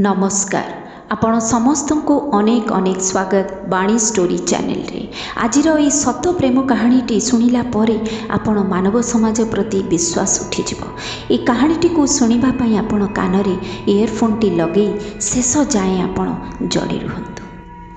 नमस्कार आपण समस्त को अनेक अनेक स्वागत बाणी स्टोरी चैनल रे। आजिर ये सत प्रेम कहानीटी शुणिला परे आपण मानव समाज प्रति विश्वास उठिजिव। ये कहानीटी को शुणिबा पई आपण कानरे इयरफोन टी लगे शेष जाए आपण जड़ी रुहंतु।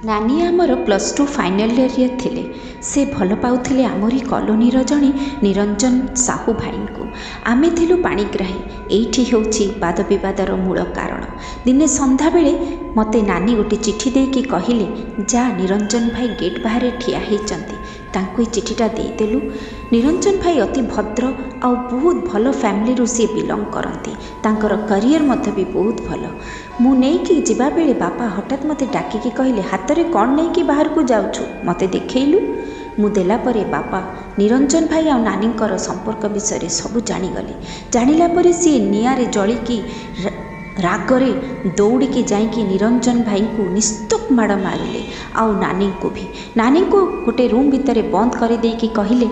नानी आमर +2 फाइनल ईयर थिले। से भल पाउथिले आमरी कॉलोनीर जणे निरंजन साहू भाई को। आमे थिलु पाणीग्राही। एइठी होउछि वाद विवादर मूल कारण। दिने संध्या बेले मते नानी गोटे चिठी देकी कहिले, जा निरंजन भाई गेट बाहर ठिया होइचंती, तांको चिठीटा देदेलु। निरंजन भाई अति भद्र आ बहुत भल फैमिली रू सी बिलंग करती। तांकर करियर मध्य भी बहुत भल। मु नेकी जिबा बेले बापा हठात मते डाकिकी कहले, हातरे कौन नेकी बाहर को जाउछु, मते देखैलु। मु देला परे बापा निरंजन भाई आ नानींकर संपर्क विषय सब जानीगले। जानिला परे सी निआरे जलिकी रागरे दौड़िकी जाइकी निरंजन भाई को निस्तक माड़ मारिले। आउ नानी को भी। नानी को गोटे रूम भितर बंद कर देकी कहिले,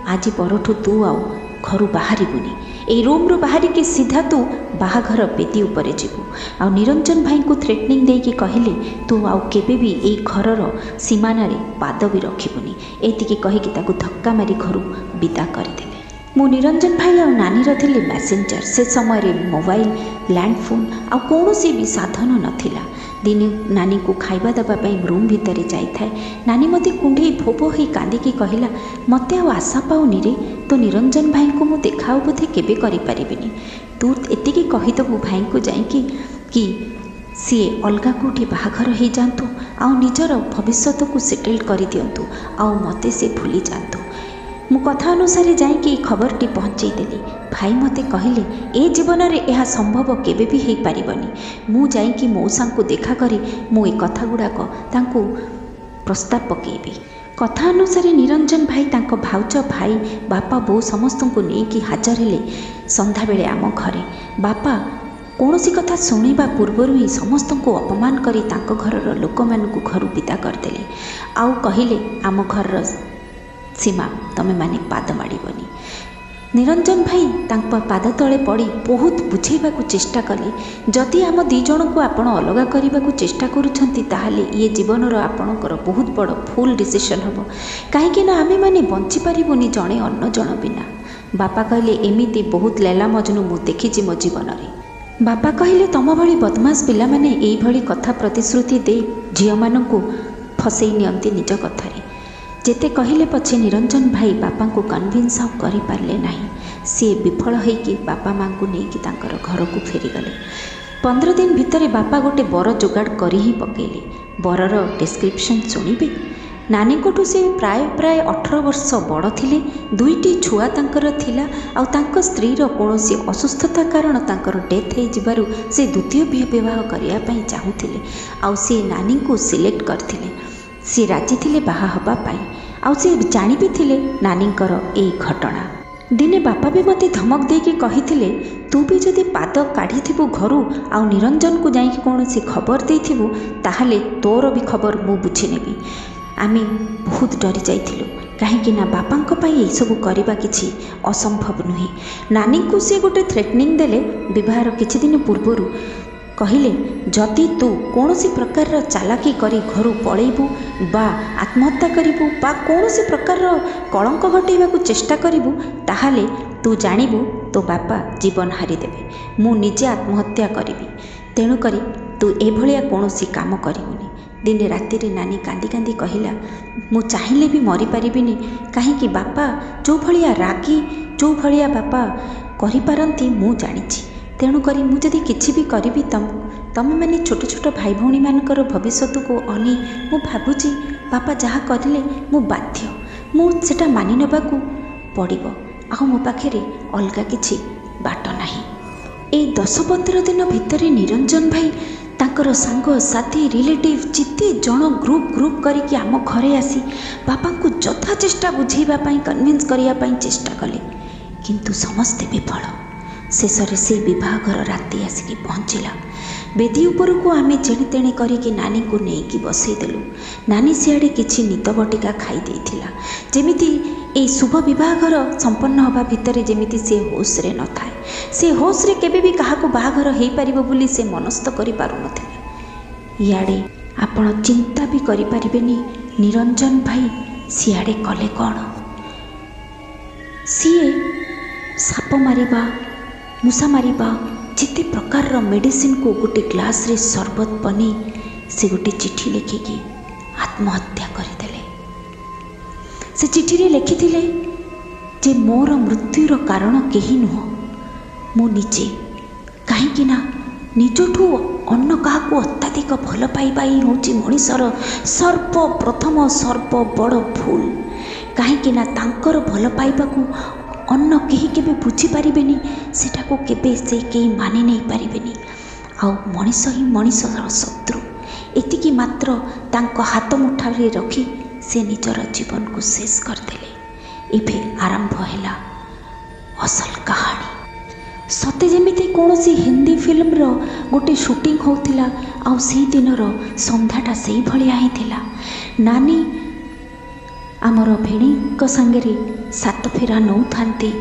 आज परठू तू आउ घर बाहरबुनी। ए रूम रू बाहरिकी सीधा तू बाहाघर बेदी उपरे जीवु। आ निरंजन भाई को थ्रेटनिंग देकी कहिले, तू आउ केबे भी ए घरर सीमानारे पाद भी रखिबुनी। एतिकी कहिकी ताकू धक्का मारी घर विदा करदेले। मु निरंजन भाई आ नानी थिले मैसेंजर। से समय रे मोबाइल लैंडफोन आ कौनसी भी साधन नथिला। दिने नानी को खाइबा दबा पई रूम भितर जाई थाए। नानी मते कुंढे भोभो ही कांदिकी कहिला, मते आ आशा पाउनी रे, तो निरंजन भाई को मु देखाओ बोधे केबे करि परिबिनी। तू एतिकी कहिदबु भाई को जाइकी कि सी अलगा कोठी बाहाघर हो जातु, आ निजर भविष्य को सेटल कर दियंतु, आ मते से भूली जातु। मु कथा अनुसार जाइकी खबरटी पहुँचईदेली। भाई मते कहले, ए जीवन रे यह संभव केबे भी हो पारिबनी। मु जाइकी मौसा को देखा करी मु ए कथा गुड़ाक तांको प्रस्ताव पकेबी। कथा अनुसार निरंजन भाई तांको भाउज भाई बापा बो समस्त को नेकी हाजर हेले संध्या बेले आम घरे। बापा कौनसी कथा शुणा पूर्वर ही समस्त को अपमान करी तांको घरर लोक मानकु घर विदा करदेले। आउ कहिले, आम घर सीमा तमे माने पाद माड़बनी। निरंजन भाई तांको पाद तले पड़ी बहुत बुझेबा को चेष्टा कले। जदि आम दी जन को आपण अलगा करबा को चेष्टा करूछंती, ताहाले ये जीवनर आपणकर बहुत बड़ फुल डिसीजन हबो। काहेकि ना आमे माने बंची पारिबुनी जणे अन्न जण बिना। बापा कहले, एमिति बहुत लैला मजनू मु देखिछि मो जीवन रे। बापा कहले, तम भली बदमाश पिला माने एई भली कथा प्रतिश्रुति दे झियो मानकु फसई नियंती निज कथारे। जेते कहले पछे निरंजन भाई बापा को कन्विन्स करि पारले नाही। सी विफल होइकी बापा माँ को नेकी तांकर घर को फेरीगले। 15 दिन भितर बापा गोटे बर जोगाड़ करी ही पकेले। बरर डिस्क्रिप्शन शुणिबे। नानी कोठू से प्राय 18 वर्ष बड़ थिले। 2टी छुआ तांकर थिला। आ तांकर स्त्रीर कौनसी असुस्थता कारण तांकर डेथ हो जिबारु से द्वितीय विवाह करिया पई चाहुथिले। आ से नानी को सिलेक्ट करथिले। सी राजी थिले बाहा हबा पाई। आउ से जानी भी थिले नानींकर ए घटना। दिने बापा भी मते धमक देकी कहिथिले, तू भी जदि पाद काढ़िथिबु घरु आउ निरंजन को जाइकी कौनसी खबर देथिबु, ताहाले तोर भी खबर मु बुझी नेबी। आमे बहुत डरी जाइथिलु, काहेकि ना बापांक पाई ए सब करबा किछि असंभव नुहे। नानी को से गोटे थ्रेटनिंग देले विवाहर किछि दिन पूर्वरु। कहिले, जदि तू कौनसी प्रकार चालाकी करी घर पलैबू बा आत्महत्या करिबू बा कौनसी प्रकार कलंक घटेबा चेष्टा करिबू, ताहाले तू जानिबू तो बापा जीवन हारी देबे। मु निजे आत्महत्या करिबी। तेणु करी तू एभलिया कौनसी काम करिबुनी। दिने राति रे नानी कांदी कांदी कहिला, मु चाहिले भी मरी पारिबिनी। काहेकि बापा जो भलिया रागी, जो भलिया बापा करि पारंती मु जानिछि। तेणु करी मु जदि किछि भी करिबी, तमे माने छोट छोट भाई भौणी मानकर भविष्य को अनी मु भाबुची बापा जहा करिले मु बाध्य, मु सेटा मानि नेबाकू पड़िबो। आ मो पाखेरे अलगा किछि बाट नाही। ए 10-15 दिन भितर निरंजन भाई तांकर सांग साथी रिलेटिव जिते जन ग्रुप करिकी आम घरे आसी बापा को जथा चेष्टा बुझेबा पई कन्विन्स करिया पई चेष्टा कले, किंतु समस्ते विफल। शेषरे से विवाहघर राति आसिकी पहुँचला। बेदी उपर को आमे जेणे तेणे करिकी नानी को नेकी बसईदेलु। नानी सियाड़े किछि नित बटिका खाई देइथिला। जेमिति ए शुभ विवाहघर संपन्न होबा भितरे जेमिति से होश रे न थाए। से होशरे केबे भी काहाको बाहाघर हो पारिबो बोली से मनस्थ करि पारु नथिले। इयाडे आपण चिंता भी करि परिबेनी निरंजन भाई सियाडे कले कौन। सीए साप मारिबा मूषा मारिबा जिते प्रकार मेडिसिन को गोटे ग्लास रे सरबत बनी से गोटे चिठी लिखिकी आत्महत्या करदेले। से चिठी रे लिखिथिले जे मोर मृत्युर कारण केही नुह मु निजे, कहीं निजठू अन्न काहाको अत्याधिक भल पाइबा ही होची मनिषर सर्वप्रथम सर्व बड़ भूल। कहीं तांकर भल पाइबाकू अन्न केही केबे बुझी पारिबेनी, सेटाको केबे से केही मानि नहीं पारिबेनी। आउ मनिष ही मनिषर शत्रु एतिकी मात्र तांको हाथ मुठारे रखी से निजर जीवन को शेष करदेले। एबे आरंभ हैला असल कहानी। सते जेमिति कौनसी हिंदी फिल्म रो गोटे शूटिंग होतिला आउ से दिनर संध्याटा सेही भलिया ही थिला। नानी आमर भेणी सांगरे सात फेरा नौ थांती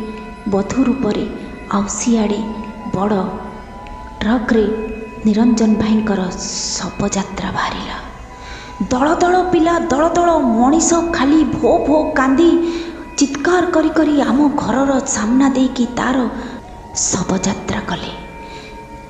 बधू रूपरे आउ सियाड़े बड़ ट्रक रे निरंजन भाईंकर शव यात्रा बाहरिला। दल दल पिला दल दल मनीष खाली भो भो कांदी चित्कार करी करी आम घरर सामना देकी तार शव यात्रा कले,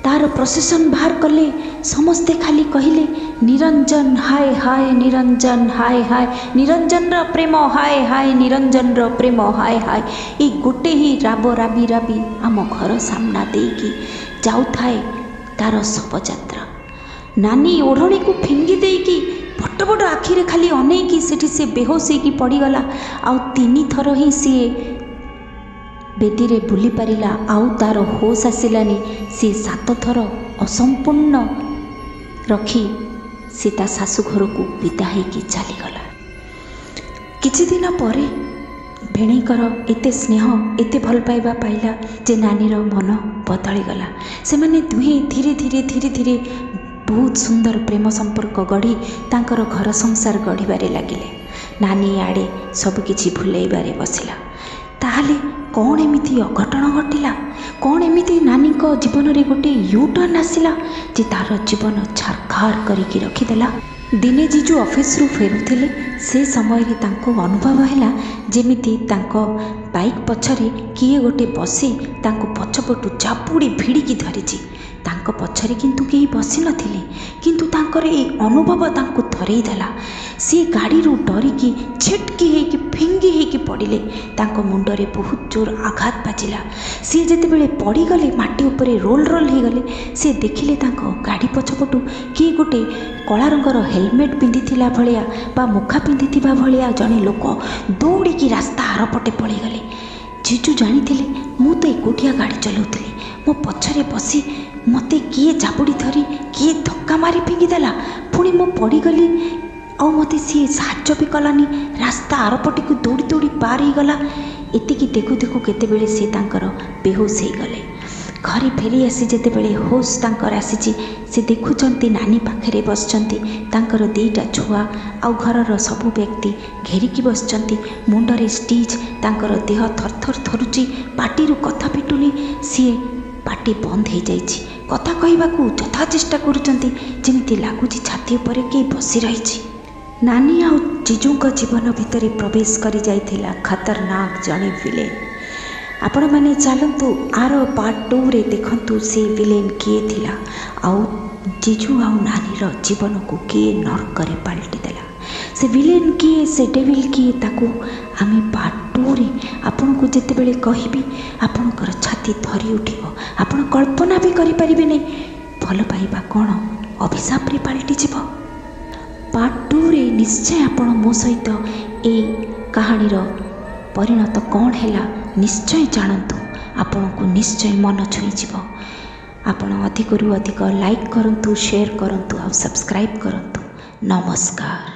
तार प्रोसेसन बाहर कले। समस्ते खाली कहले निरंजन हाय हाय निरंजन हाय हाय, निरंजन र प्रेम हाय हाय, निरंजन र प्रेम हाय हाय। ये गोटे ही राब राबी राबी आम घर सामना देकी जाऊ थाए तार शव यात्रा। नानी ओढ़णी को फिंगी देकी बड़ बड़ आखिरे खाली अनेकी सेठी से बेहोश होगी पड़गला। आउ 3 थर ही सी बेदी रे बुली पारिला, आउ तार होश आसिलानी। सी 7 थर असंपूर्ण रखी सी ता शाशु घर को विदा होगी चलीगला। किछि दिन परे भेणीकर एते स्नेह एते भल पाइबा पाइला जे नानीर मन बदलीगला। से माने दुहे धीरे धीरे धीरे धीरे बहुत सुंदर प्रेम संपर्क गढ़ी तांकर घर संसार गढ़िबारे लागिले। नानी आड़े सबकिछि भुलेइबारे बसिला। ताहले कौन एमिति अघटन घटिला, कौन एमिति नानी को जीवन रे गोटे यू टर्न आसिला जे तार जीवन छारखार करिकी रखिदेला। दिने जीजू ऑफिस रु फेरुथिले से समय रे तांको अनुभव हैला जेमिति तांको बाइक पछरे किए गोटे बसी तांको पछपटु चापुड़ी भिड़िकी धरिची। तांको पछरे किंतु केही बसी नथिले, किंतु तांकर ए अनुभव तांको थरेई देला। सी गाड़ी रु डरिकी छिटकी हेकी फिंगी हेकी पड़िले। तांको मुंडरे बहुत जोर आघात बाजिला। सी जेतेबेले पड़ीगले माटी उपरे रोल रोल हो गले, से देखिले तांको गाड़ी पछपटु किए गोटे कला रंगर हेलमेट पिंधिथिला भलिया बा मुखा पिंधिथिबा भलिया जणे लोक दौड़ीकी रास्ता आरपटे पळीगले। जीजू जानिथिले मु तो एकोटिया गाड़ी चलाउथिली, मो पछरे बसी मते किए चापुड़ी धरी किए धक्का मारी फिंगिदेला। पुणी मु पड़ीगली आउ मते सी साहाଯ୍ୟ भी कलानी, रास्ता आरपटी को दौड़ी दौड़ी पार ही गला। एतिकी देखु देखु केतेबेले सी तांकर बेहोश हो गले। घरे फेरी आसी जेतेबेले होश तांकर आसीची, से देखुचंती नानी पाखरे बसचंती तांकर 2टा छुआ आउ घरर सबु व्यक्ति घेरिकी बसचंती। मुंडरे स्टिच, तांकर देह थरथर थरुची, पाटिरु कथा पिटुनी। सी पाटी बंद हो जाइछि, कथा कहबाकू यथा चेष्टा करुचंती जेमिति लागुची छाती उपरे के बसी रहिछि। नानी आउ जीजूक जीवन भितर प्रवेश करी जाइथिला खतरनाक जणे विलेन। आपण माने चलतु आर पार्ट 2 रे देखंतु से विलेन किए थिला आउ जीजू आउ नानीर जीवन को किए नरकरे पलटि देला। से विलेन किए से डेविल किए ताकू आमे पार्ट 2 रे आपन को जेतेबेले कहिबी आपनकर छाती धरी उठिबो। आपण कल्पना भी करि परिबे नै भल पाइबा कोन अभिशाप रे पलटि जिवो। पार्ट 2 रे निश्चय आपण मो सहित ए कहानीर परिणत कौन हैला निश्चय जानतु। आपण को निश्चय मन छुई जिवो। आपण अधिक रु अधिक लाइक करंतु, शेयर करंतु और सब्सक्राइब करंतु। नमस्कार।